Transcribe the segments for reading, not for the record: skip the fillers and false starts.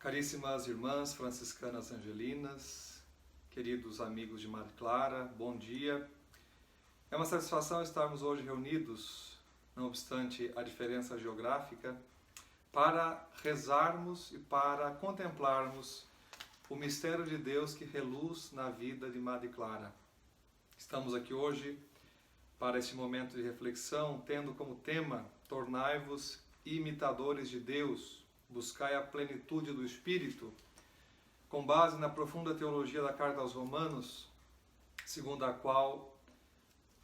Caríssimas irmãs franciscanas angelinas, queridos amigos de Madre Clara, bom dia. É uma satisfação estarmos hoje reunidos, não obstante a diferença geográfica, para rezarmos e para contemplarmos o mistério de Deus que reluz na vida de Madre Clara. Estamos aqui hoje para este momento de reflexão, tendo como tema: tornai-vos imitadores de Deus, buscai a plenitude do Espírito, com base na profunda teologia da Carta aos Romanos, segundo a qual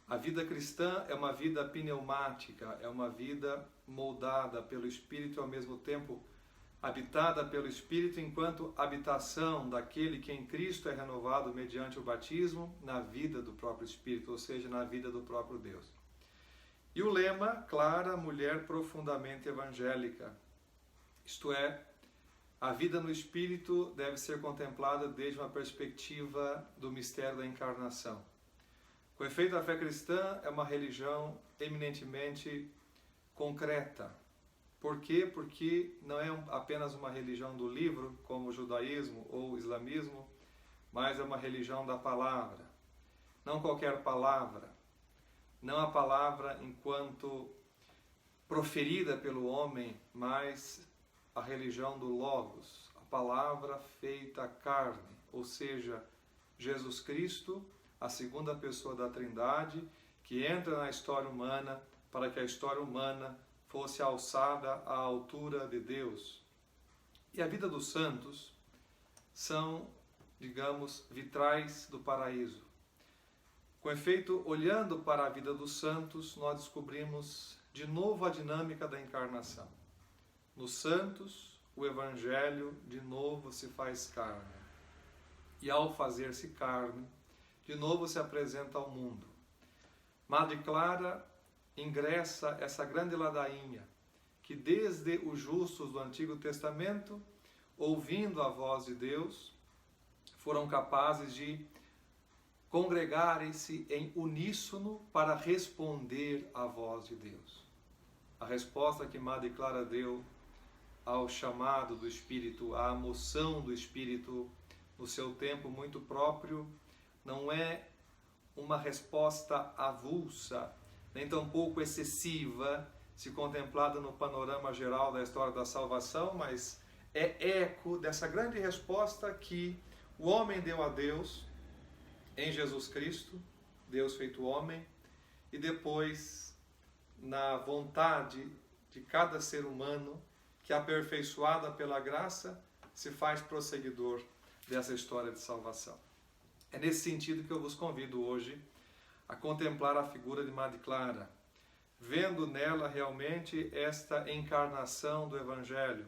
a vida cristã é uma vida pneumática, é uma vida moldada pelo Espírito e ao mesmo tempo habitada pelo Espírito enquanto habitação daquele que em Cristo é renovado mediante o batismo na vida do próprio Espírito, ou seja, na vida do próprio Deus. E o lema: Clara, mulher profundamente evangélica. Isto é, a vida no Espírito deve ser contemplada desde uma perspectiva do mistério da encarnação. Com efeito, a fé cristã é uma religião eminentemente concreta. Por quê? Porque não é apenas uma religião do livro, como o judaísmo ou o islamismo, mas é uma religião da palavra. Não qualquer palavra, não a palavra enquanto proferida pelo homem, mas a religião do Logos, a palavra feita carne, ou seja, Jesus Cristo, a segunda pessoa da Trindade, que entra na história humana para que a história humana fosse alçada à altura de Deus. E a vida dos santos são, digamos, vitrais do paraíso. Com efeito, olhando para a vida dos santos, nós descobrimos de novo a dinâmica da encarnação. Nos santos, o Evangelho de novo se faz carne. E ao fazer-se carne, de novo se apresenta ao mundo. Madre Clara ingressa essa grande ladainha, que desde os justos do Antigo Testamento, ouvindo a voz de Deus, foram capazes de congregarem-se em uníssono para responder à voz de Deus. A resposta que Madre Clara deu ao chamado do Espírito, à moção do Espírito no seu tempo muito próprio, não é uma resposta avulsa, nem tampouco excessiva, se contemplada no panorama geral da história da salvação, mas é eco dessa grande resposta que o homem deu a Deus em Jesus Cristo, Deus feito homem, e depois na vontade de cada ser humano, que aperfeiçoada pela graça se faz prosseguidor dessa história de salvação. É nesse sentido que eu vos convido hoje a contemplar a figura de Madre Clara, vendo nela realmente esta encarnação do Evangelho,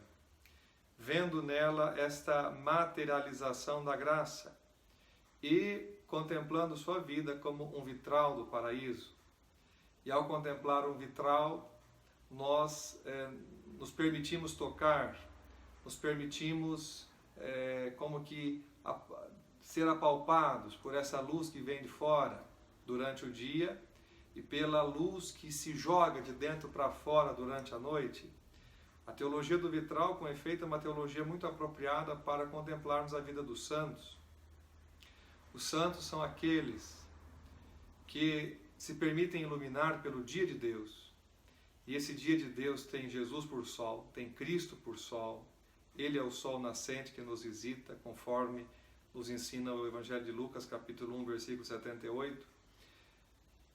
vendo nela esta materialização da graça e contemplando sua vida como um vitral do paraíso. E ao contemplar um vitral, nós nos permitimos tocar, nos permitimos como que ser apalpados por essa luz que vem de fora durante o dia e pela luz que se joga de dentro para fora durante a noite. A teologia do vitral, com efeito, é uma teologia muito apropriada para contemplarmos a vida dos santos. Os santos são aqueles que se permitem iluminar pelo dia de Deus. E esse dia de Deus tem Jesus por sol, tem Cristo por sol. Ele é o sol nascente que nos visita, conforme nos ensina o Evangelho de Lucas, capítulo 1, versículo 78.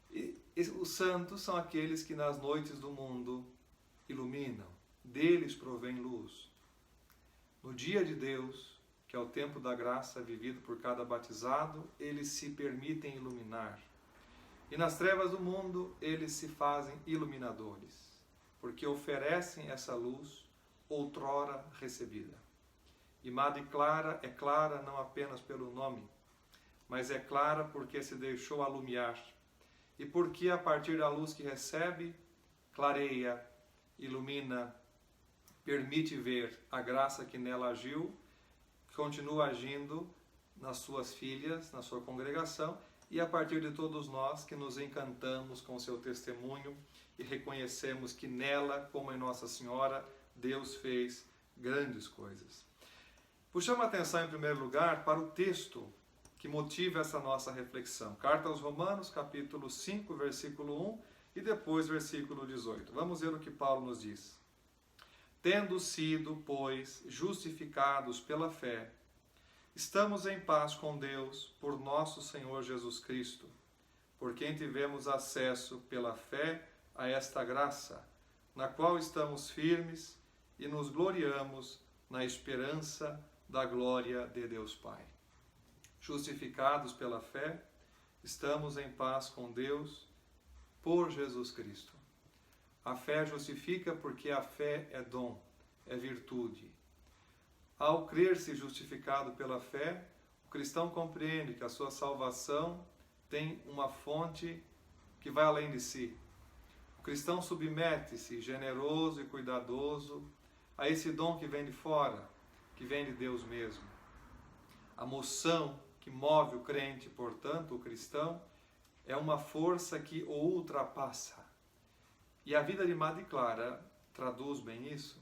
E os santos são aqueles que nas noites do mundo iluminam, deles provém luz. No dia de Deus, que é o tempo da graça vivido por cada batizado, eles se permitem iluminar. E nas trevas do mundo, eles se fazem iluminadores, porque oferecem essa luz outrora recebida. E Madre Clara é clara não apenas pelo nome, mas é clara porque se deixou alumiar, e porque a partir da luz que recebe, clareia, ilumina, permite ver a graça que nela agiu, que continua agindo nas suas filhas, na sua congregação, e a partir de todos nós que nos encantamos com o seu testemunho e reconhecemos que nela, como em Nossa Senhora, Deus fez grandes coisas. Chama a atenção, em primeiro lugar, para o texto que motiva essa nossa reflexão. Carta aos Romanos, capítulo 5, versículo 1 e depois versículo 18. Vamos ver o que Paulo nos diz. Tendo sido, pois, justificados pela fé, estamos em paz com Deus por nosso Senhor Jesus Cristo, por quem tivemos acesso pela fé a esta graça, na qual estamos firmes e nos gloriamos na esperança da glória de Deus Pai. Justificados pela fé, estamos em paz com Deus por Jesus Cristo. A fé justifica porque a fé é dom, é virtude. Ao crer-se justificado pela fé, o cristão compreende que a sua salvação tem uma fonte que vai além de si. O cristão submete-se, generoso e cuidadoso, a esse dom que vem de fora, que vem de Deus mesmo. A moção que move o crente, portanto, o cristão, é uma força que o ultrapassa. E a vida de Madre Clara traduz bem isso.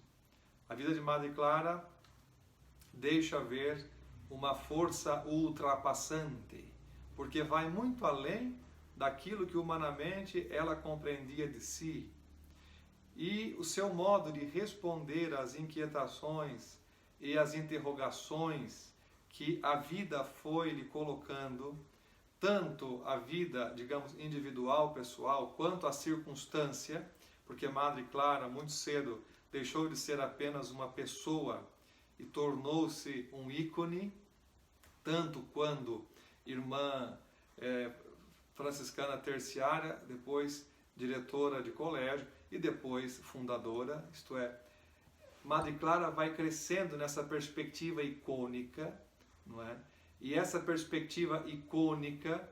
A vida de Madre Clara deixa ver uma força ultrapassante, porque vai muito além daquilo que humanamente ela compreendia de si. E o seu modo de responder às inquietações e às interrogações que a vida foi lhe colocando, tanto a vida, digamos, individual, pessoal, quanto a circunstância, porque Madre Clara, muito cedo, deixou de ser apenas uma pessoa e tornou-se um ícone, tanto quando irmã franciscana terciária, depois diretora de colégio e depois fundadora, isto é, Madre Clara vai crescendo nessa perspectiva icônica, não é? E essa perspectiva icônica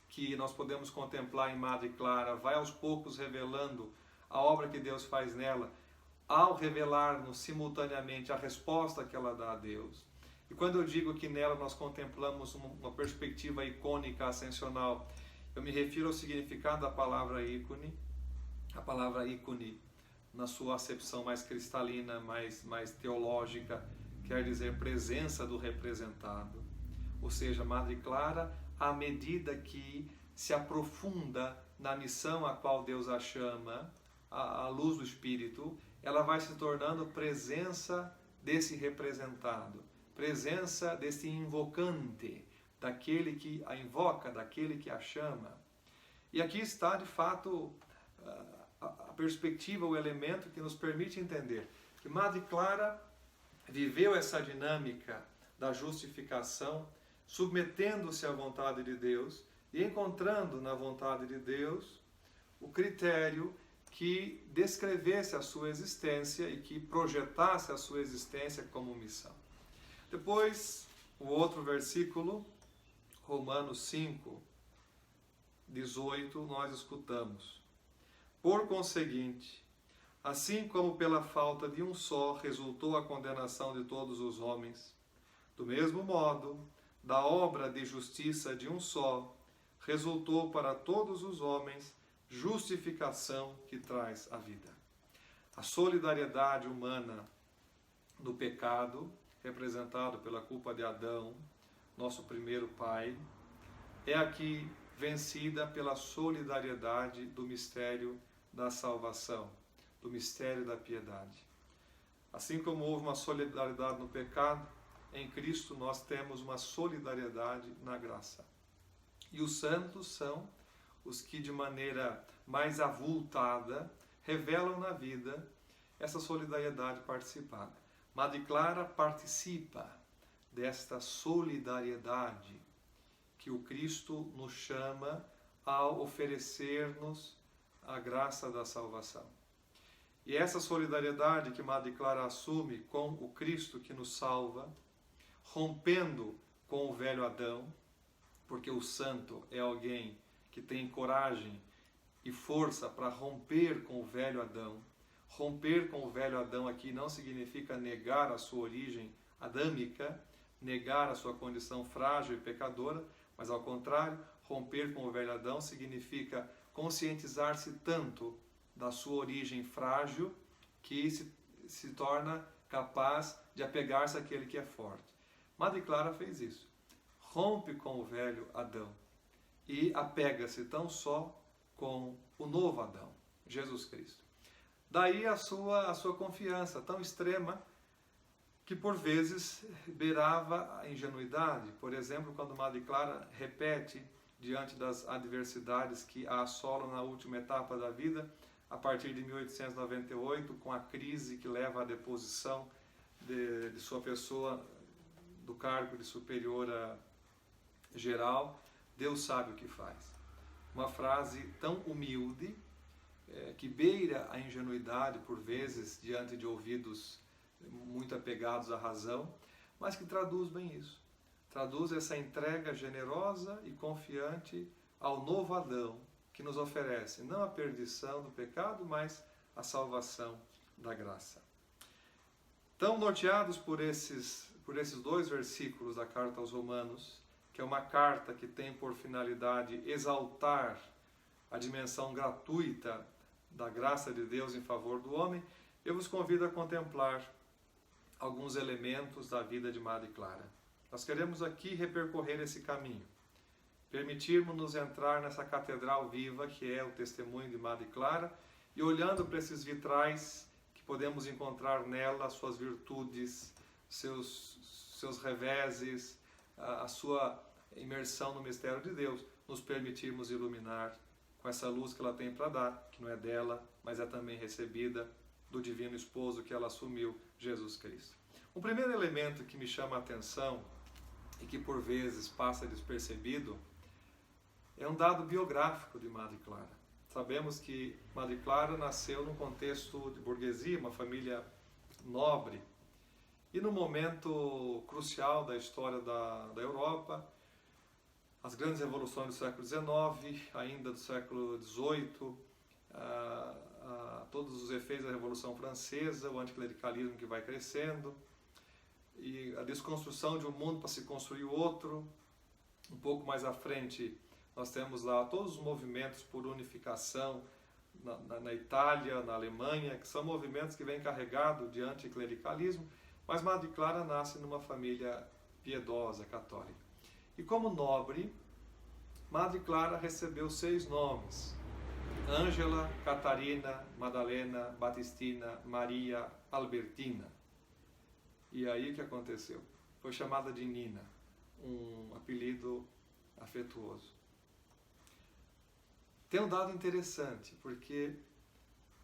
que nós podemos contemplar em Madre Clara vai aos poucos revelando a obra que Deus faz nela, ao revelar-nos simultaneamente a resposta que ela dá a Deus. E quando eu digo que nela nós contemplamos uma perspectiva icônica ascensional, eu me refiro ao significado da palavra ícone. A palavra ícone, na sua acepção mais cristalina, mais teológica, quer dizer presença do representado. Ou seja, Madre Clara, à medida que se aprofunda na missão a qual Deus a chama, à luz do Espírito, ela vai se tornando presença desse representado, presença desse invocante, daquele que a invoca, daquele que a chama. E aqui está, de fato, a perspectiva, o elemento que nos permite entender que Madre Clara viveu essa dinâmica da justificação, submetendo-se à vontade de Deus e encontrando na vontade de Deus o critério que descrevesse a sua existência e que projetasse a sua existência como missão. Depois, o outro versículo, Romanos 5, 18, nós escutamos. Por conseguinte, assim como pela falta de um só resultou a condenação de todos os homens, do mesmo modo, da obra de justiça de um só, resultou para todos os homens justificação que traz a vida. A solidariedade humana no pecado, representado pela culpa de Adão, nosso primeiro pai, é aqui vencida pela solidariedade do mistério da salvação, do mistério da piedade. Assim como houve uma solidariedade no pecado, em Cristo nós temos uma solidariedade na graça. E os santos são os que de maneira mais avultada revelam na vida essa solidariedade participada. Madre Clara participa desta solidariedade que o Cristo nos chama ao oferecer-nos a graça da salvação. E essa solidariedade que Madre Clara assume com o Cristo que nos salva, rompendo com o velho Adão, porque o santo é alguém que tem coragem e força para romper com o velho Adão. Romper com o velho Adão aqui não significa negar a sua origem adâmica, negar a sua condição frágil e pecadora, mas ao contrário, romper com o velho Adão significa conscientizar-se tanto da sua origem frágil que se torna capaz de apegar-se àquele que é forte. Madre Clara fez isso. Rompe com o velho Adão e apega-se tão só com o novo Adão, Jesus Cristo. Daí a sua confiança tão extrema que por vezes beirava a ingenuidade. Por exemplo, quando Madre Clara repete diante das adversidades que a assolam na última etapa da vida, a partir de 1898, com a crise que leva à deposição de sua pessoa do cargo de superiora geral, Deus sabe o que faz. Uma frase tão humilde, que beira a ingenuidade por vezes diante de ouvidos muito apegados à razão, mas que traduz bem isso. Traduz essa entrega generosa e confiante ao novo Adão, que nos oferece não a perdição do pecado, mas a salvação da graça. Tão norteados por esses 2 versículos da carta aos Romanos, que é uma carta que tem por finalidade exaltar a dimensão gratuita da graça de Deus em favor do homem, eu vos convido a contemplar alguns elementos da vida de Madre Clara. Nós queremos aqui repercorrer esse caminho, permitirmos-nos entrar nessa catedral viva que é o testemunho de Madre Clara e olhando para esses vitrais que podemos encontrar nela as suas virtudes, seus reveses, a sua imersão no mistério de Deus, nos permitirmos iluminar com essa luz que ela tem para dar, que não é dela, mas é também recebida do divino esposo que ela assumiu, Jesus Cristo. Um primeiro elemento que me chama a atenção e que por vezes passa despercebido é um dado biográfico de Madre Clara. Sabemos que Madre Clara nasceu num contexto de burguesia, uma família nobre, e no momento crucial da história da Europa, as grandes revoluções do século XIX, ainda do século XVIII, todos os efeitos da Revolução Francesa, o anticlericalismo que vai crescendo, e a desconstrução de um mundo para se construir outro. Um pouco mais à frente, nós temos lá todos os movimentos por unificação na Itália, na Alemanha, que são movimentos que vêm carregados de anticlericalismo, mas Madre Clara nasce numa família piedosa, católica. E como nobre, Madre Clara recebeu 6 nomes: Ângela, Catarina, Madalena, Batistina, Maria, Albertina. E aí o que aconteceu? Foi chamada de Nina, um apelido afetuoso. Tem um dado interessante, porque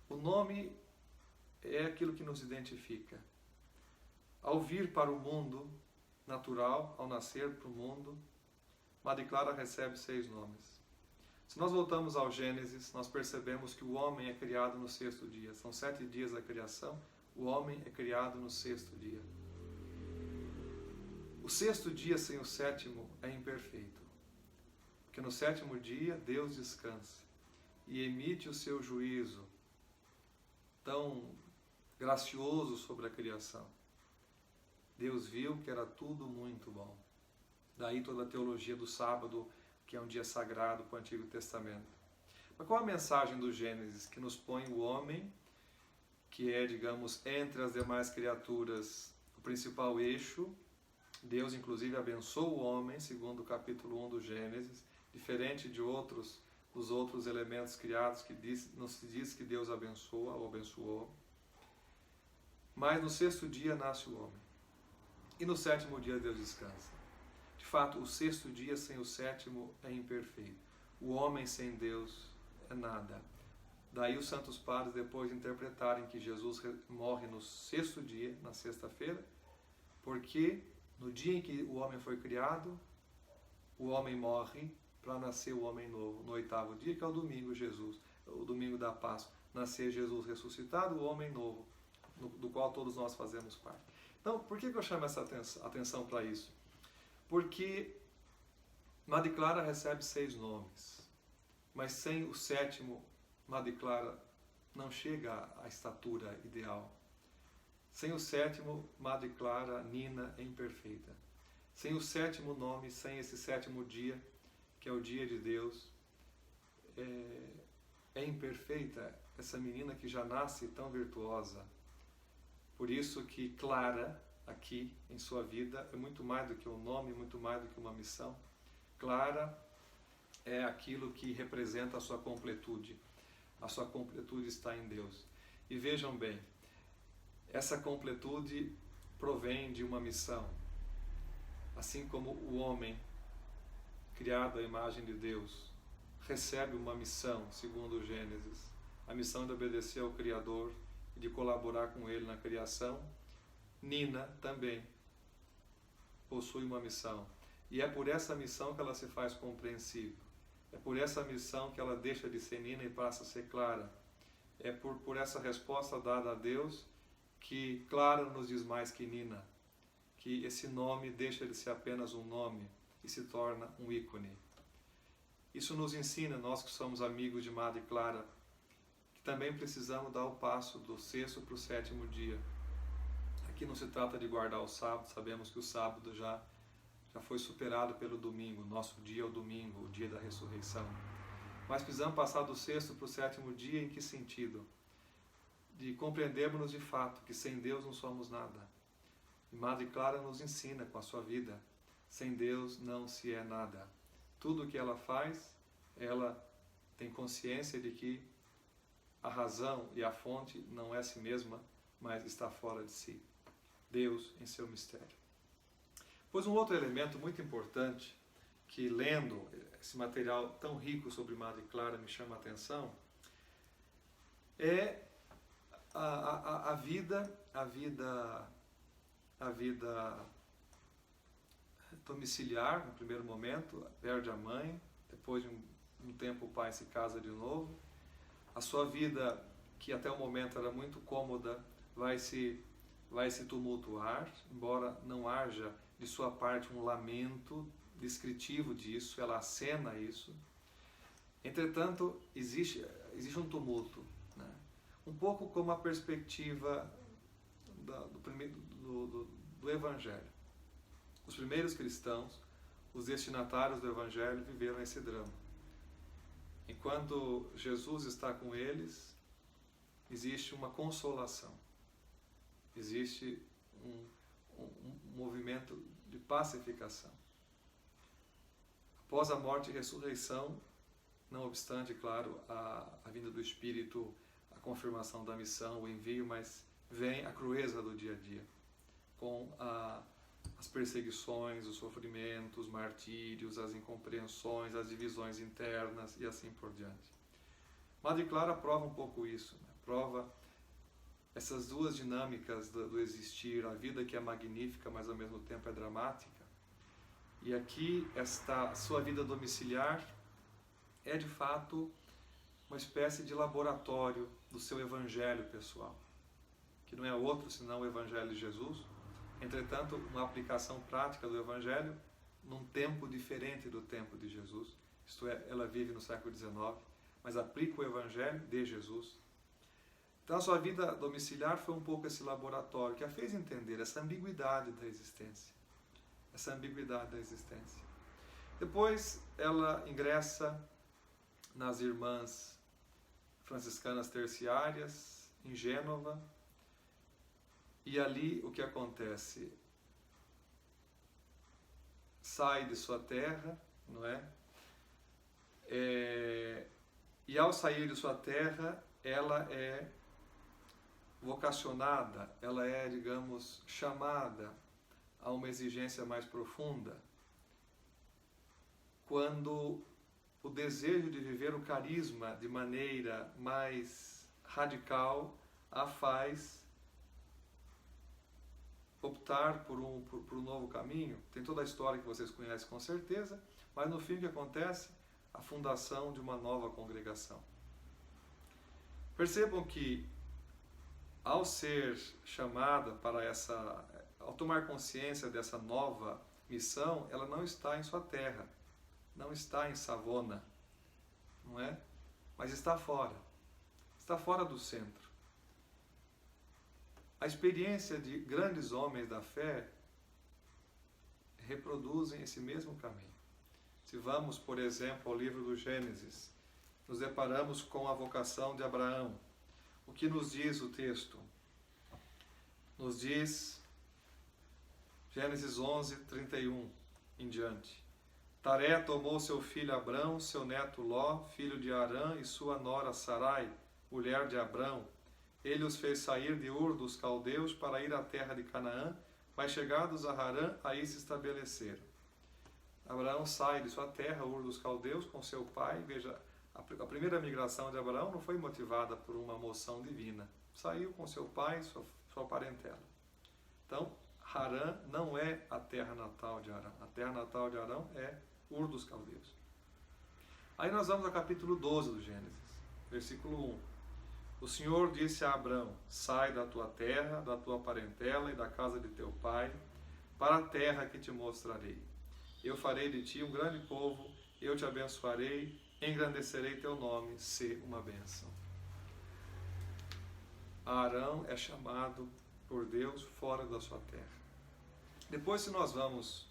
o nome é aquilo que nos identifica. Ao vir para o mundo natural, ao nascer para o mundo, Madre Clara recebe 6 nomes. Se nós voltamos ao Gênesis, nós percebemos que o homem é criado no 6º dia. São 7 dias da criação, o homem é criado no 6º dia. O 6º dia sem o 7º é imperfeito, porque no 7º dia Deus descansa e emite o seu juízo tão gracioso sobre a criação. Deus viu que era tudo muito bom. Daí toda a teologia do sábado, que é um dia sagrado para o Antigo Testamento. Mas qual a mensagem do Gênesis? Que nos põe o homem, que é, digamos, entre as demais criaturas, o principal eixo. Deus, inclusive, abençoa o homem, segundo o capítulo 1 do Gênesis, diferente dos outros elementos criados, que não se diz que Deus abençoa ou abençoou. Mas no 6º dia nasce o homem. E no 7º dia Deus descansa. De fato, o 6º dia sem o 7º é imperfeito. O homem sem Deus é nada. Daí os santos padres, depois de interpretarem que Jesus morre no 6º dia, na sexta-feira, porque no dia em que o homem foi criado, o homem morre para nascer o homem novo. No 8º dia, que é o domingo, o domingo da Páscoa, nascer Jesus ressuscitado, o homem novo, do qual todos nós fazemos parte. Então, por que eu chamo essa atenção para isso? Porque Madre Clara recebe 6 nomes, mas sem o 7º, Madre Clara não chega à estatura ideal. Sem o 7º, Madre Clara, Nina, é imperfeita. Sem o 7º nome, sem esse 7º dia, que é o dia de Deus, é imperfeita essa menina que já nasce tão virtuosa. Por isso que Clara, aqui em sua vida é muito mais do que um nome, muito mais do que uma missão. Clara é aquilo que representa a sua completude. A sua completude está em Deus. E vejam bem, essa completude provém de uma missão. Assim como o homem, criado à imagem de Deus, recebe uma missão, segundo o Gênesis, a missão de obedecer ao Criador e de colaborar com Ele na criação, Nina também possui uma missão. E é por essa missão que ela se faz compreensível. É por essa missão que ela deixa de ser Nina e passa a ser Clara. É por essa resposta dada a Deus que Clara nos diz mais que Nina. Que esse nome deixa de ser apenas um nome e se torna um ícone. Isso nos ensina, nós que somos amigos de Madre Clara, que também precisamos dar o passo do 6º para o 7º dia. Aqui não se trata de guardar o sábado, sabemos que o sábado já foi superado pelo domingo, nosso dia é o domingo, o dia da ressurreição. Mas precisamos passar do 6º para o 7º dia, em que sentido? De compreendermos de fato que sem Deus não somos nada. E Madre Clara nos ensina com a sua vida, sem Deus não se é nada. Tudo o que ela faz, ela tem consciência de que a razão e a fonte não é si mesma, mas está fora de si. Deus em seu mistério. Pois um outro elemento muito importante, que lendo esse material tão rico sobre Madre Clara me chama a atenção, é a vida domiciliar, no primeiro momento, perde a mãe, depois de um tempo o pai se casa de novo. A sua vida, que até o momento era muito cômoda, vai se tumultuar, embora não haja de sua parte um lamento descritivo disso, ela acena isso. Entretanto, existe um tumulto, né? Um pouco como a perspectiva do Evangelho. Os primeiros cristãos, os destinatários do Evangelho, viveram esse drama. Enquanto Jesus está com eles, existe uma consolação, existe um movimento de pacificação. Após a morte e ressurreição, não obstante, claro, a vinda do Espírito, a confirmação da missão, o envio, mas vem a crueza do dia a dia, com as perseguições, os sofrimentos, os martírios, as incompreensões, as divisões internas e assim por diante. Madre Clara prova um pouco isso, né? Prova essas duas dinâmicas do existir, a vida que é magnífica, mas ao mesmo tempo é dramática. E aqui, esta sua vida domiciliar é de fato uma espécie de laboratório do seu evangelho pessoal, que não é outro senão o Evangelho de Jesus. Entretanto, uma aplicação prática do Evangelho num tempo diferente do tempo de Jesus. Isto é, ela vive no século XIX, mas aplica o Evangelho de Jesus. Então, a sua vida domiciliar foi um pouco esse laboratório que a fez entender essa ambiguidade da existência. Essa ambiguidade da existência. Depois, ela ingressa nas Irmãs Franciscanas Terciárias, em Gênova, e ali o que acontece? Sai de sua terra, não é? E ao sair de sua terra, ela é vocacionada, ela é, digamos, chamada a uma exigência mais profunda, quando o desejo de viver o carisma de maneira mais radical a faz optar por um novo caminho. Tem toda a história que vocês conhecem com certeza, mas no fim o que acontece? A fundação de uma nova congregação. Percebam que ao ser chamada para ao tomar consciência dessa nova missão, ela não está em sua terra, não está em Savona, não é? Mas está fora do centro. A experiência de grandes homens da fé reproduzem esse mesmo caminho. Se vamos, por exemplo, ao livro do Gênesis, nos deparamos com a vocação de Abraão. O que nos diz o texto? Nos diz Gênesis 11, 31 em diante. Taré tomou seu filho Abrão, seu neto Ló, filho de Harã, e sua nora Sarai, mulher de Abrão. Ele os fez sair de Ur dos caldeus para ir à terra de Canaã, mas chegados a Harã, aí se estabeleceram. Abraão sai de sua terra, Ur dos caldeus, com seu pai. Veja, a primeira migração de Abraão não foi motivada por uma moção divina. Saiu com seu pai e sua parentela. Então, Harã não é a terra natal de Arão. A terra natal de Arão é Ur dos caldeus. Aí nós vamos ao capítulo 12 do Gênesis, versículo 1. O Senhor disse a Abrão: sai da tua terra, da tua parentela e da casa de teu pai, para a terra que te mostrarei. Eu farei de ti um grande povo, eu te abençoarei, engrandecerei teu nome, sê uma bênção. Arão é chamado por Deus fora da sua terra. Depois, se nós vamos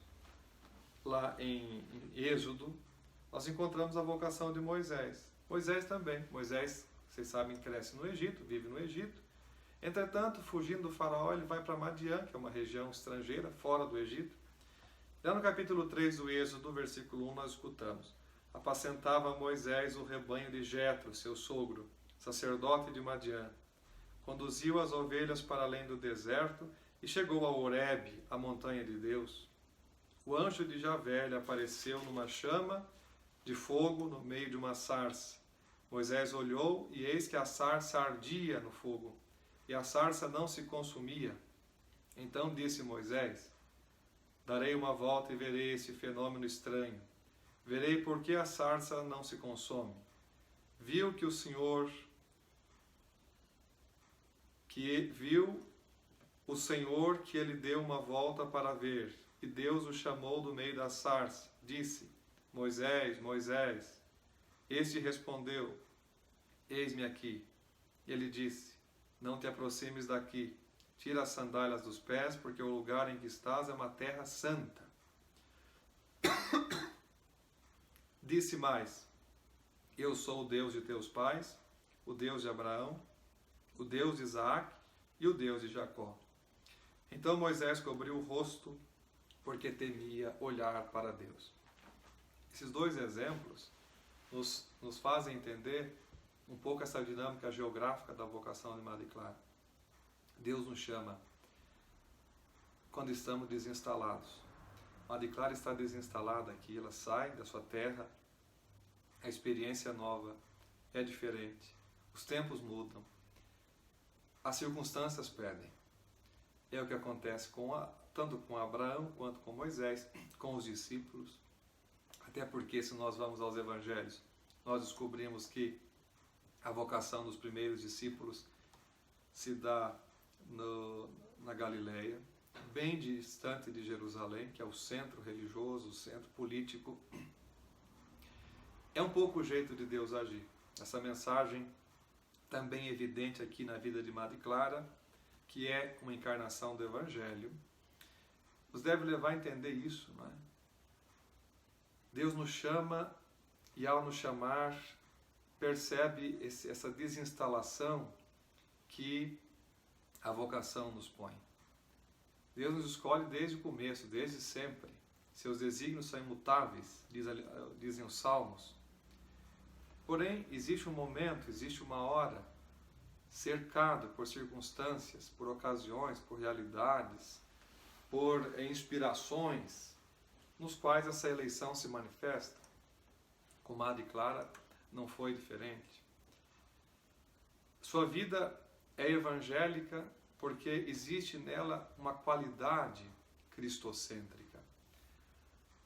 lá em Êxodo, nós encontramos a vocação de Moisés. Moisés também. Moisés, vocês sabem, cresce no Egito, vive no Egito. Entretanto, fugindo do faraó, ele vai para Madiã, que é uma região estrangeira, fora do Egito. Já no capítulo 3 do Êxodo, versículo 1, nós escutamos: apacentava Moisés o rebanho de Jetro, seu sogro, sacerdote de Madiã. Conduziu as ovelhas para além do deserto e chegou a Horebe, a montanha de Deus. O anjo de Javé lhe apareceu numa chama de fogo no meio de uma sarça. Moisés olhou e eis que a sarça ardia no fogo, e a sarça não se consumia. Então disse Moisés: darei uma volta e verei esse fenômeno estranho. Verei por que a sarça não se consome. Viu o Senhor que ele deu uma volta para ver, e Deus o chamou do meio da sarça. Disse: Moisés, Moisés. Este respondeu: eis-me aqui. Ele disse: não te aproximes daqui. Tira as sandálias dos pés, porque o lugar em que estás é uma terra santa. Disse mais: eu sou o Deus de teus pais, o Deus de Abraão, o Deus de Isaac e o Deus de Jacó. Então Moisés cobriu o rosto, porque temia olhar para Deus. Esses dois exemplos nos fazem entender um pouco essa dinâmica geográfica da vocação de Madre Clara. Deus nos chama quando estamos desinstalados. Madre Clara está desinstalada aqui, ela sai da sua terra, a experiência nova é diferente, os tempos mudam, as circunstâncias pedem. É o que acontece tanto com Abraão quanto com Moisés, com os discípulos. Até porque, se nós vamos aos evangelhos, nós descobrimos que a vocação dos primeiros discípulos se dá na Galileia, bem distante de Jerusalém, que é o centro religioso, o centro político. É um pouco o jeito de Deus agir. Essa mensagem também evidente aqui na vida de Madre Clara, que é uma encarnação do Evangelho, nos deve levar a entender isso, não é? Deus nos chama e, ao nos chamar, percebe essa desinstalação que a vocação nos põe. Deus nos escolhe desde o começo, desde sempre. Seus desígnios são imutáveis, dizem os Salmos. Porém, existe um momento, existe uma hora, cercado por circunstâncias, por ocasiões, por realidades, por inspirações, nos quais essa eleição se manifesta. Com Madre Clara não foi diferente. Sua vida é evangélica porque existe nela uma qualidade cristocêntrica.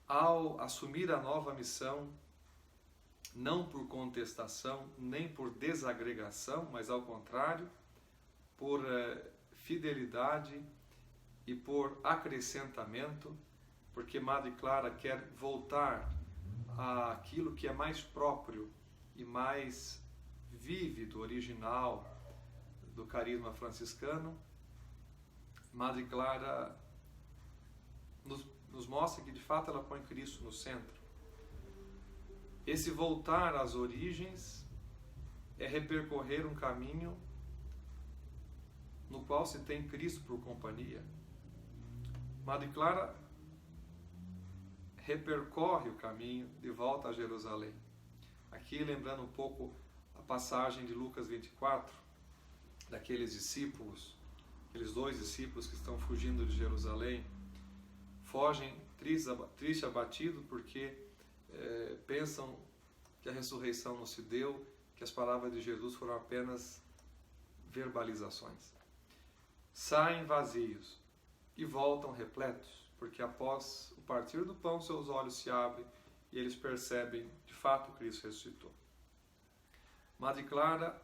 Ao assumir a nova missão, não por contestação, nem por desagregação, mas ao contrário, por fidelidade e por acrescentamento, porque Madre Clara quer voltar àquilo que é mais próprio e mais vívido, original do carisma franciscano. Madre Clara nos mostra que de fato ela põe Cristo no centro. Esse voltar às origens é repercorrer um caminho no qual se tem Cristo por companhia. Madre Clara repercorre o caminho de volta a Jerusalém. Aqui lembrando um pouco a passagem de Lucas 24, daqueles discípulos, aqueles 2 discípulos que estão fugindo de Jerusalém, fogem triste, abatido, porque pensam que a ressurreição não se deu, que as palavras de Jesus foram apenas verbalizações. Saem vazios e voltam repletos, porque após o partir do pão, seus olhos se abrem e eles percebem, de fato, Cristo ressuscitou. Madre Clara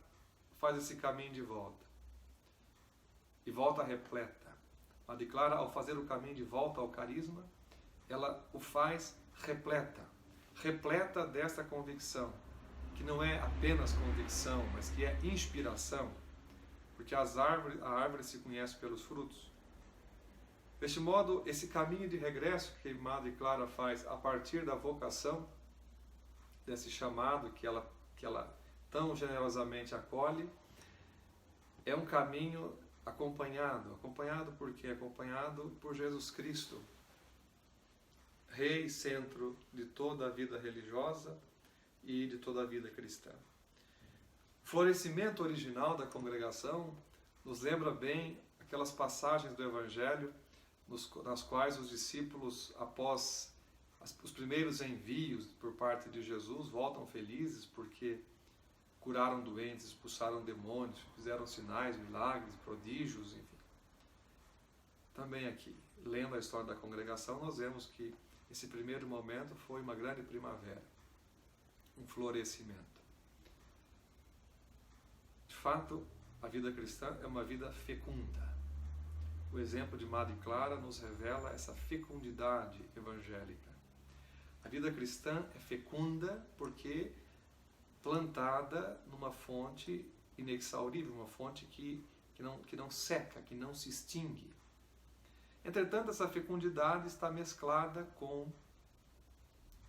faz esse caminho de volta e volta repleta. Madre Clara, ao fazer o caminho de volta ao carisma, ela o faz repleta desta convicção, que não é apenas convicção, mas que é inspiração, porque a árvore se conhece pelos frutos. Deste modo, esse caminho de regresso que Madre Clara faz a partir da vocação, desse chamado que ela tão generosamente acolhe, é um caminho acompanhado por quê? Acompanhado por Jesus Cristo, Rei e centro de toda a vida religiosa e de toda a vida cristã. O florescimento original da congregação nos lembra bem aquelas passagens do Evangelho nas quais os discípulos, após os primeiros envios por parte de Jesus, voltam felizes porque curaram doentes, expulsaram demônios, fizeram sinais, milagres, prodígios, enfim. Também aqui, lendo a história da congregação, nós vemos que esse primeiro momento foi uma grande primavera, um florescimento. De fato, a vida cristã é uma vida fecunda. O exemplo de Madre Clara nos revela essa fecundidade evangélica. A vida cristã é fecunda porque plantada numa fonte inexaurível, uma fonte que não seca, que não se extingue. Entretanto, essa fecundidade está mesclada com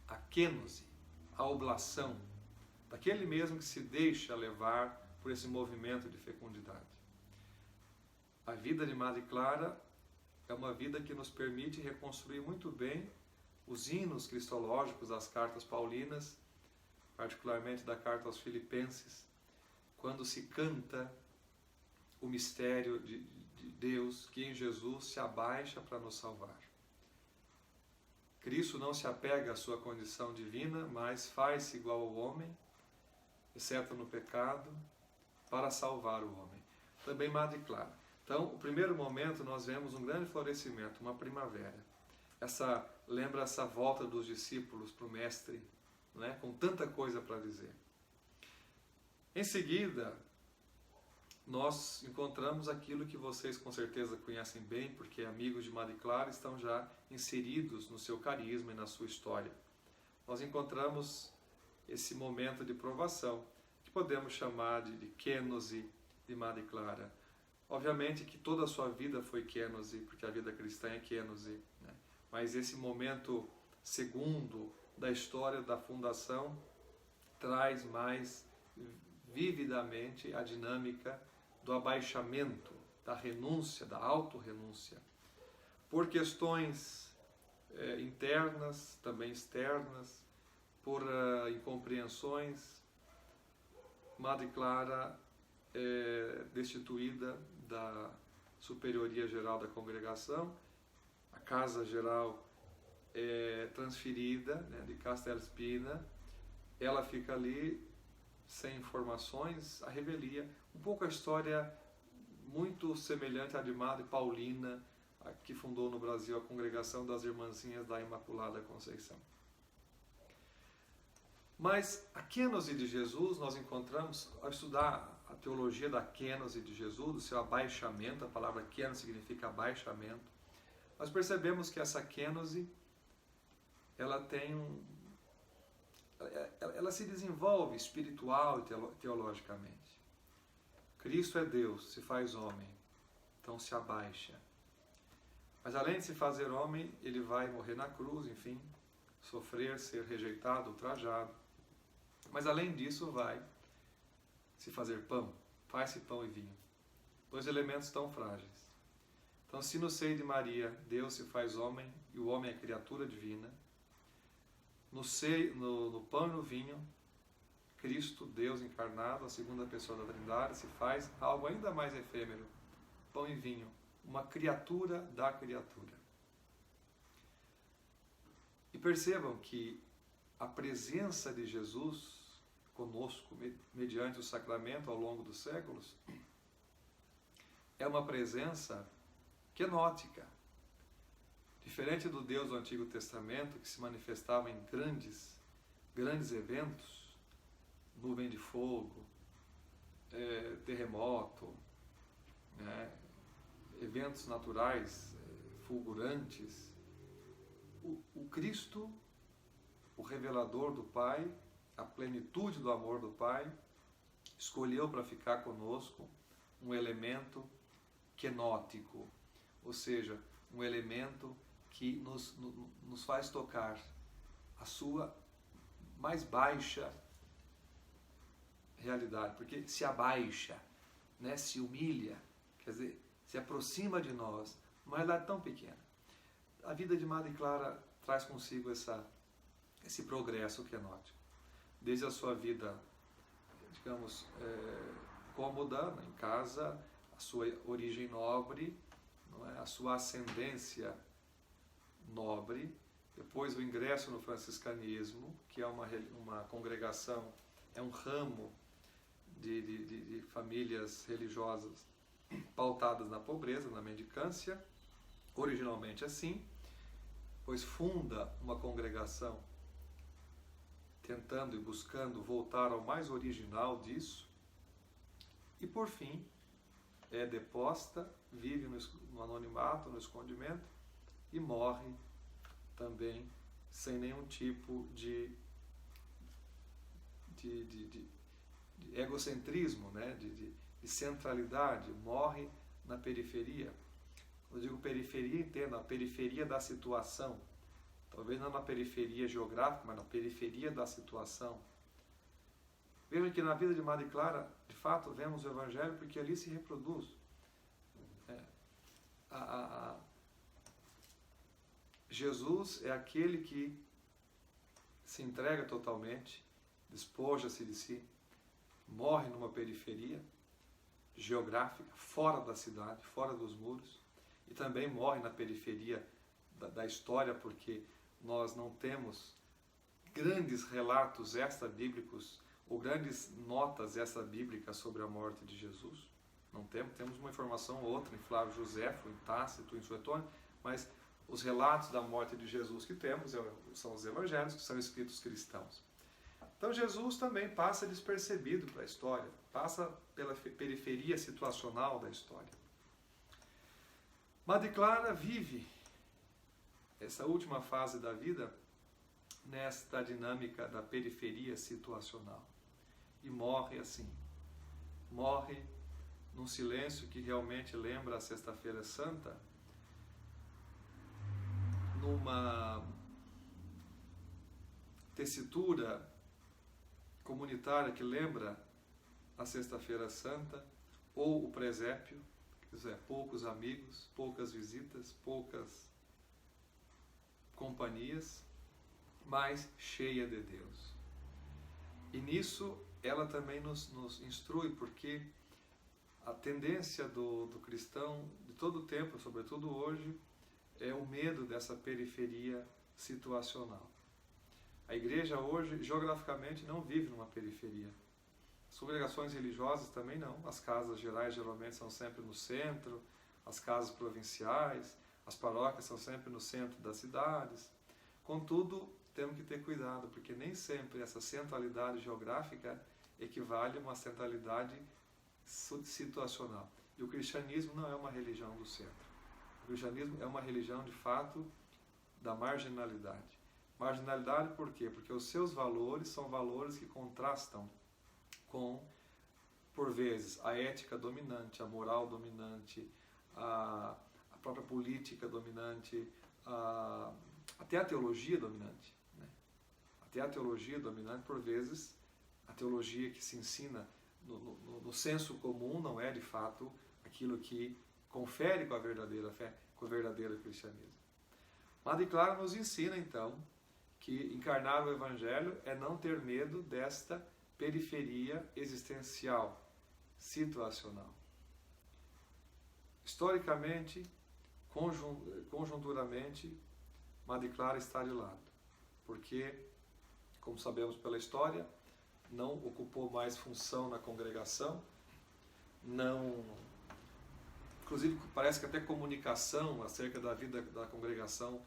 a kênose, a oblação, daquele mesmo que se deixa levar por esse movimento de fecundidade. A vida de Madre Clara é uma vida que nos permite reconstruir muito bem os hinos cristológicos das cartas paulinas, particularmente da carta aos Filipenses, quando se canta o mistério de Deus que em Jesus se abaixa para nos salvar. Cristo não se apega à sua condição divina, mas faz-se igual ao homem, exceto no pecado, para salvar o homem. Também Madre Clara. Então, o primeiro momento nós vemos um grande florescimento, uma primavera. Lembra essa volta dos discípulos para o Mestre, né, com tanta coisa para dizer. Em seguida, nós encontramos aquilo que vocês com certeza conhecem bem, porque amigos de Madre Clara estão já inseridos no seu carisma e na sua história. Nós encontramos esse momento de provação, que podemos chamar de kênose de Madre Clara. Obviamente que toda a sua vida foi kênose, porque a vida cristã é kênose, né? Mas esse momento segundo da história da fundação traz mais vividamente a dinâmica do abaixamento, da renúncia, da autorrenúncia, por questões internas, também externas, por incompreensões. Madre Clara é destituída da superioria geral da congregação, a casa geral é transferida, né, de Castel Spina, ela fica ali sem informações, a revelia, um pouco a história muito semelhante à de Madre Paulina, que fundou no Brasil a Congregação das Irmãzinhas da Imaculada Conceição. Mas a kênose de Jesus nós encontramos, ao estudar a teologia da kênose de Jesus, do seu abaixamento, a palavra kênose significa abaixamento, nós percebemos que essa kênose, ela se desenvolve espiritual e teologicamente. Cristo é Deus, se faz homem, então se abaixa. Mas além de se fazer homem, ele vai morrer na cruz, enfim, sofrer, ser rejeitado, ultrajado. Mas além disso vai se fazer pão, faz-se pão e vinho. Dois elementos tão frágeis. Então, se no seio de Maria Deus se faz homem e o homem é criatura divina, no pão e no vinho, Cristo, Deus encarnado, a segunda pessoa da Trindade, se faz algo ainda mais efêmero, pão e vinho, uma criatura da criatura. E percebam que a presença de Jesus conosco, mediante o sacramento ao longo dos séculos, é uma presença quenótica. Diferente do Deus do Antigo Testamento, que se manifestava em grandes eventos, nuvem de fogo, terremoto, né, eventos naturais fulgurantes, o Cristo, o revelador do Pai, a plenitude do amor do Pai, escolheu para ficar conosco um elemento quenótico, ou seja, um elemento que nos faz tocar a sua mais baixa realidade, porque se abaixa, né, se humilha, quer dizer, se aproxima de nós, uma realidade tão pequena. A vida de Madre Clara traz consigo esse progresso quenótico. Desde a sua vida, digamos, cômoda, em casa, a sua origem nobre, não é? A sua ascendência nobre, depois o ingresso no franciscanismo, que é uma congregação, é um ramo de famílias religiosas pautadas na pobreza, na mendicância, originalmente assim, pois funda uma congregação tentando e buscando voltar ao mais original disso, e por fim é deposta, vive no anonimato, no escondimento, e morre também sem nenhum tipo de egocentrismo, né? de centralidade, morre na periferia. Quando eu digo periferia, entenda, a periferia da situação, talvez não na periferia geográfica, mas na periferia da situação. Vejam que na vida de Madre Clara, de fato, vemos o Evangelho porque ali se reproduz. Jesus é aquele que se entrega totalmente, despoja-se de si, morre numa periferia geográfica, fora da cidade, fora dos muros, e também morre na periferia da história, porque nós não temos grandes relatos extra-bíblicos ou grandes notas extra-bíblicas sobre a morte de Jesus. Não temos uma informação ou outra em Flávio Josefo, em Tácito, em Suetônio, mas os relatos da morte de Jesus que temos são os evangelhos, que são escritos cristãos. Então Jesus também passa despercebido para a história, passa pela periferia situacional da história. Madre Clara vive essa última fase da vida nesta dinâmica da periferia situacional e morre assim. Morre num silêncio que realmente lembra a Sexta-feira Santa, numa tessitura comunitária que lembra a Sexta-feira Santa ou o presépio, quer dizer, poucos amigos, poucas visitas, poucas companhias, mas cheia de Deus. E nisso ela também nos instrui, porque a tendência do cristão de todo o tempo, sobretudo hoje, é o medo dessa periferia situacional. A igreja hoje, geograficamente, não vive numa periferia. As congregações religiosas também não. As casas gerais geralmente são sempre no centro, as casas provinciais, as paróquias são sempre no centro das cidades. Contudo, temos que ter cuidado, porque nem sempre essa centralidade geográfica equivale a uma centralidade situacional. E o cristianismo não é uma religião do centro. O cristianismo é uma religião, de fato, da marginalidade. Marginalidade por quê? Porque os seus valores são valores que contrastam com, por vezes, a ética dominante, a moral dominante, a própria política dominante, até a teologia dominante. Né? Até a teologia dominante, por vezes, a teologia que se ensina no senso comum não é, de fato, aquilo que confere com a verdadeira fé, com o verdadeiro cristianismo. Madre Clara nos ensina, então, que encarnar o Evangelho é não ter medo desta periferia existencial, situacional. Historicamente, conjunturamente, Madre Clara está de lado, porque, como sabemos pela história, não ocupou mais função na congregação, inclusive parece que até comunicação acerca da vida da congregação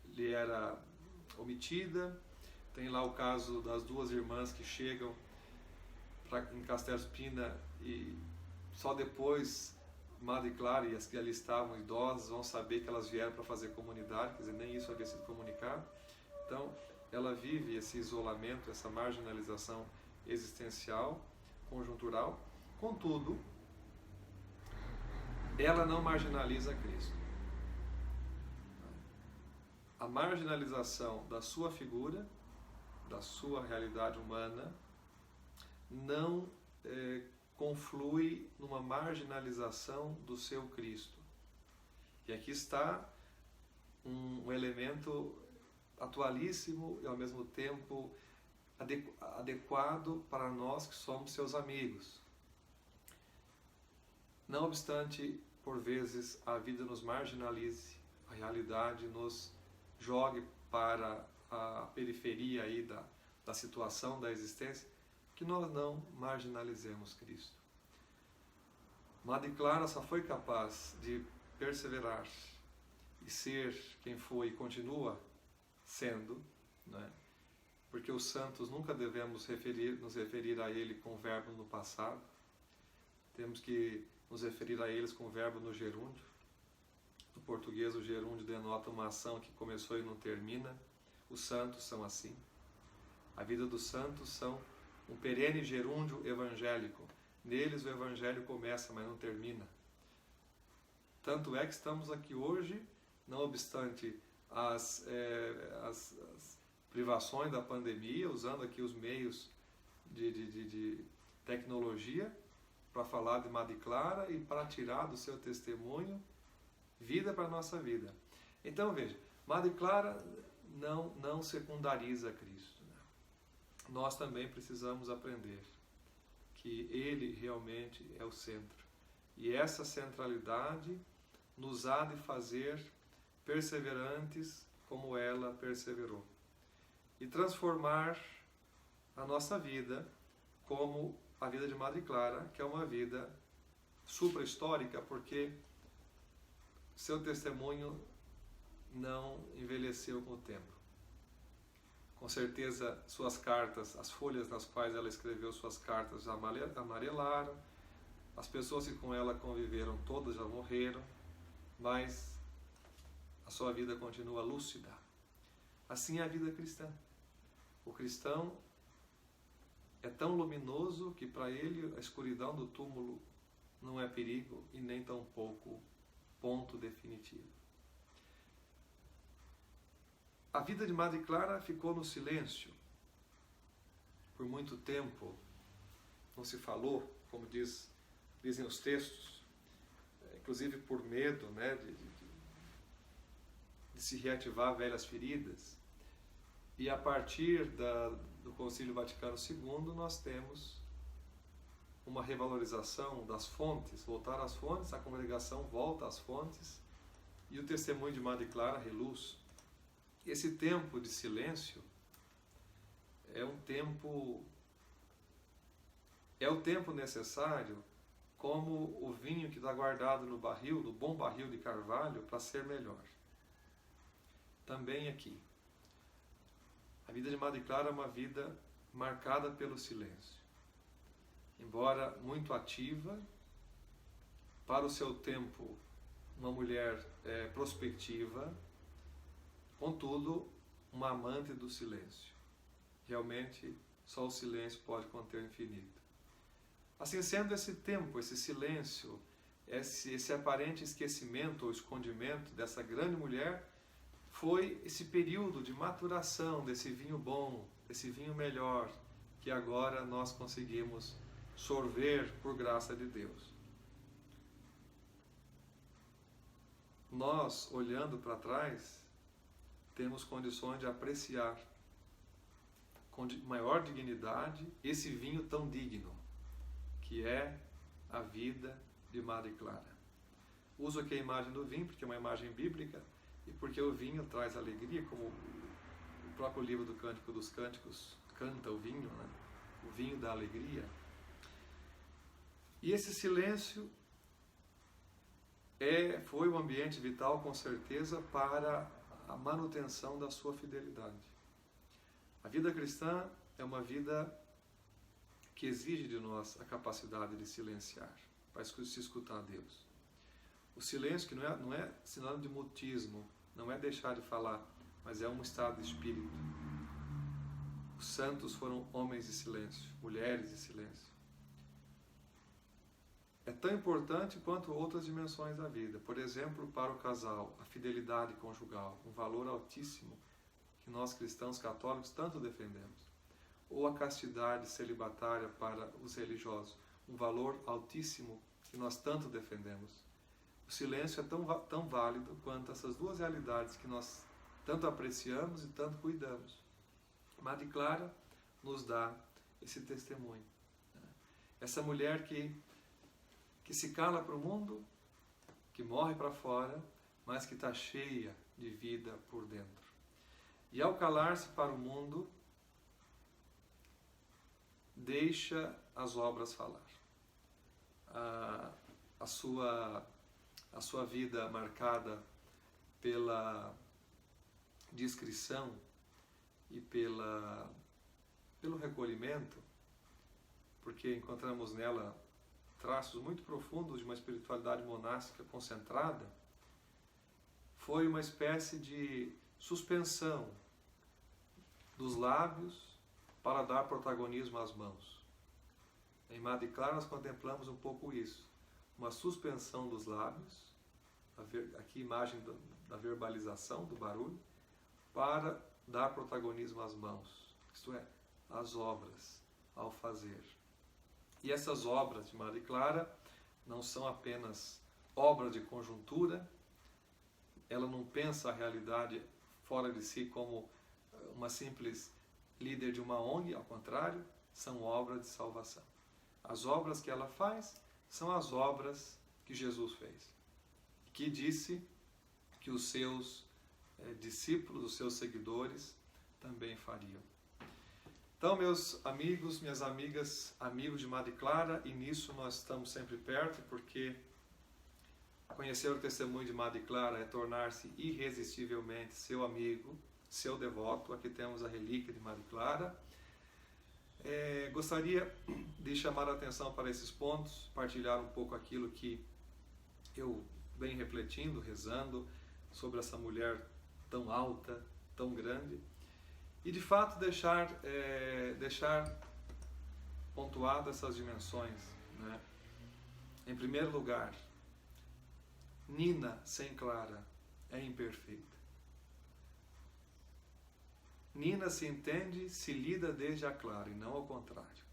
lhe era omitida. Tem lá o caso das duas irmãs que chegam em Castelo Spina e só depois Madre Clara e as que ali estavam idosas vão saber que elas vieram para fazer comunidade, quer dizer, nem isso havia sido comunicado. Então, ela vive esse isolamento, essa marginalização existencial, conjuntural. Contudo, ela não marginaliza Cristo. A marginalização da sua figura, da sua realidade humana, não conflui numa marginalização do seu Cristo. E aqui está um elemento atualíssimo e ao mesmo tempo adequado para nós que somos seus amigos. Não obstante, por vezes, a vida nos marginalize, a realidade nos jogue para a periferia aí da situação, da existência, que nós não marginalizemos Cristo. Madre Clara só foi capaz de perseverar e ser quem foi e continua sendo, né? Porque os santos nunca devemos nos referir a ele com o verbo no passado, temos que nos referir a eles com o verbo no gerúndio. No português, o gerúndio denota uma ação que começou e não termina. Os santos são assim. A vida dos santos são um perene gerúndio evangélico. Neles o evangelho começa, mas não termina. Tanto é que estamos aqui hoje, não obstante as privações da pandemia, usando aqui os meios de tecnologia para falar de Madre Clara e para tirar do seu testemunho vida para a nossa vida. Então veja, Madre Clara não secundariza Cristo. Nós também precisamos aprender que Ele realmente é o centro. E essa centralidade nos há de fazer perseverantes como ela perseverou. E transformar a nossa vida como a vida de Madre Clara, que é uma vida supra-histórica, porque seu testemunho não envelheceu com o tempo. Com certeza, suas cartas, as folhas nas quais ela escreveu suas cartas já amarelaram, as pessoas que com ela conviveram todas já morreram, mas a sua vida continua lúcida. Assim é a vida cristã. O cristão é tão luminoso que para ele a escuridão do túmulo não é perigo e nem tampouco ponto definitivo. A vida de Madre Clara ficou no silêncio. Por muito tempo não se falou, como dizem os textos, inclusive por medo, né, de se reativar velhas feridas. E a partir do Concílio Vaticano II nós temos uma revalorização das fontes, voltar às fontes, a congregação volta às fontes e o testemunho de Madre Clara reluz. Esse tempo de silêncio é o tempo necessário, como o vinho que está guardado no barril, no bom barril de carvalho, para ser melhor. Também aqui. A vida de Madre Clara é uma vida marcada pelo silêncio. Embora muito ativa, para o seu tempo, uma mulher prospectiva, contudo, uma amante do silêncio. Realmente, só o silêncio pode conter o infinito. Assim sendo, esse tempo, esse silêncio, esse aparente esquecimento ou escondimento dessa grande mulher, foi esse período de maturação desse vinho bom, desse vinho melhor, que agora nós conseguimos sorver por graça de Deus. nós, olhando para trás, temos condições de apreciar com maior dignidade esse vinho tão digno, que é a vida de Madre Clara. Uso aqui a imagem do vinho, porque é uma imagem bíblica, e porque o vinho traz alegria, como o próprio livro do Cântico dos Cânticos canta o vinho, né? O vinho da alegria. E esse silêncio foi um ambiente vital, com certeza, para a manutenção da sua fidelidade. A vida cristã é uma vida que exige de nós a capacidade de silenciar, para se escutar a Deus. O silêncio, que não é sinônimo de mutismo, não é deixar de falar, mas é um estado de espírito. Os santos foram homens de silêncio, mulheres de silêncio. É tão importante quanto outras dimensões da vida. Por exemplo, para o casal, a fidelidade conjugal, um valor altíssimo que nós cristãos católicos tanto defendemos. Ou a castidade celibatária para os religiosos, um valor altíssimo que nós tanto defendemos. O silêncio é tão válido quanto essas duas realidades que nós tanto apreciamos e tanto cuidamos. Madre Clara nos dá esse testemunho. Essa mulher que se cala para o mundo, que morre para fora, mas que está cheia de vida por dentro. E ao calar-se para o mundo, deixa as obras falar. A sua vida marcada pela discrição e pelo recolhimento, porque encontramos nela traços muito profundos de uma espiritualidade monástica concentrada, foi uma espécie de suspensão dos lábios para dar protagonismo às mãos. Em Madre Clara nós contemplamos um pouco isso, uma suspensão dos lábios, aqui imagem da verbalização, do barulho, para dar protagonismo às mãos, isto é, às obras, ao fazer. E essas obras de Madre Clara não são apenas obras de conjuntura, ela não pensa a realidade fora de si como uma simples líder de uma ONG, ao contrário, são obras de salvação. As obras que ela faz são as obras que Jesus fez, que disse que os seus discípulos, os seus seguidores, também fariam. Então, meus amigos, minhas amigas, amigos de Madre Clara, e nisso nós estamos sempre perto, porque conhecer o testemunho de Madre Clara é tornar-se irresistivelmente seu amigo, seu devoto. Aqui temos a relíquia de Madre Clara. Gostaria de chamar a atenção para esses pontos, partilhar um pouco aquilo que eu venho refletindo, rezando sobre essa mulher tão alta, tão grande, e de fato deixar pontuadas essas dimensões, né? Em primeiro lugar, Nina sem Clara é imperfeita. Nina se entende, se lida desde a Clara, e não ao contrário.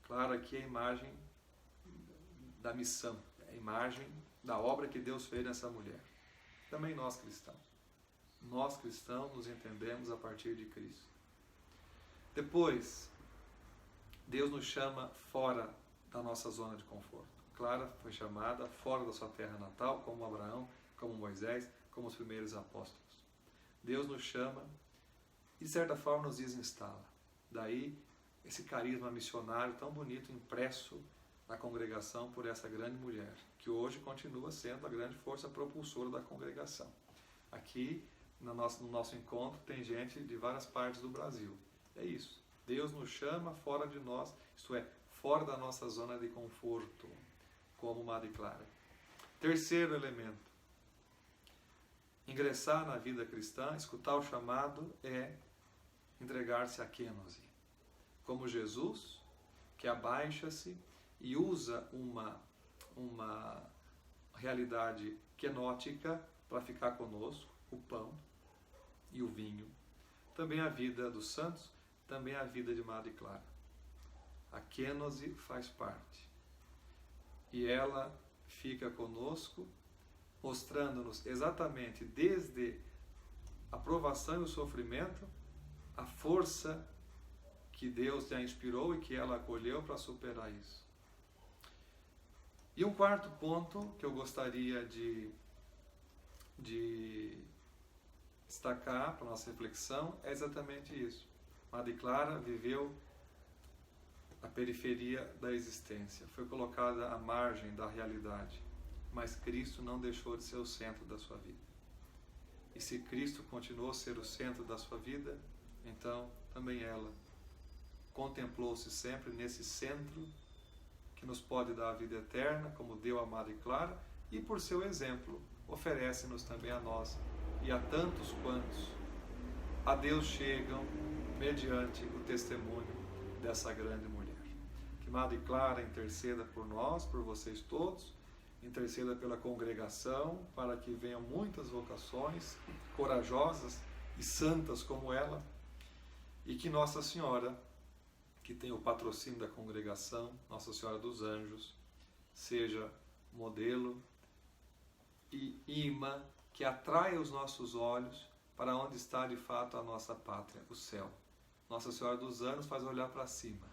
Clara aqui é a imagem da missão, é a imagem da obra que Deus fez nessa mulher. Também nós cristãos. Nós cristãos nos entendemos a partir de Cristo. Depois, Deus nos chama fora da nossa zona de conforto. Clara foi chamada fora da sua terra natal, como Abraão, como Moisés, como os primeiros apóstolos. Deus nos chama e, de certa forma, nos desinstala. Daí, esse carisma missionário tão bonito impresso na congregação por essa grande mulher, que hoje continua sendo a grande força propulsora da congregação. Aqui, no nosso encontro, tem gente de várias partes do Brasil. É isso. Deus nos chama fora de nós, isto é, fora da nossa zona de conforto, como Madre Clara. Terceiro elemento. Ingressar na vida cristã, escutar o chamado, é entregar-se à kênose. Como Jesus, que abaixa-se e usa uma realidade kenótica para ficar conosco, o pão e o vinho. Também a vida dos santos, também a vida de Madre Clara. A kênose faz parte. E ela fica conosco mostrando-nos exatamente desde a provação e o sofrimento a força que Deus a inspirou e que ela acolheu para superar isso. E um quarto ponto que eu gostaria de destacar para a nossa reflexão é exatamente isso. Madre Clara viveu a periferia da existência, foi colocada à margem da realidade, mas Cristo não deixou de ser o centro da sua vida. E se Cristo continuou a ser o centro da sua vida, então também ela contemplou-se sempre nesse centro que nos pode dar a vida eterna, como deu a Madre Clara, e por seu exemplo oferece-nos também a nós e a tantos quantos a Deus chegam mediante o testemunho dessa grande mulher. Que Madre Clara interceda por nós, por vocês todos, interceda pela congregação, para que venham muitas vocações corajosas e santas como ela, e que Nossa Senhora, que tem o patrocínio da congregação, Nossa Senhora dos Anjos, seja modelo e imã que atraia os nossos olhos para onde está de fato a nossa pátria, o céu. Nossa Senhora dos Anjos faz olhar para cima,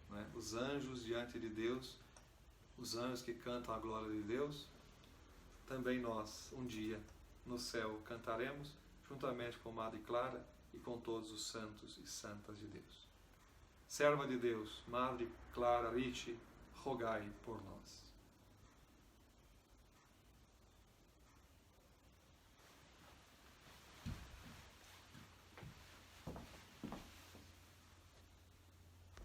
né? Os anjos diante de Deus, os anjos que cantam a glória de Deus, também nós, um dia, no céu, cantaremos, juntamente com Madre Clara e com todos os santos e santas de Deus. Serva de Deus, Madre Clara Ricci, rogai por nós.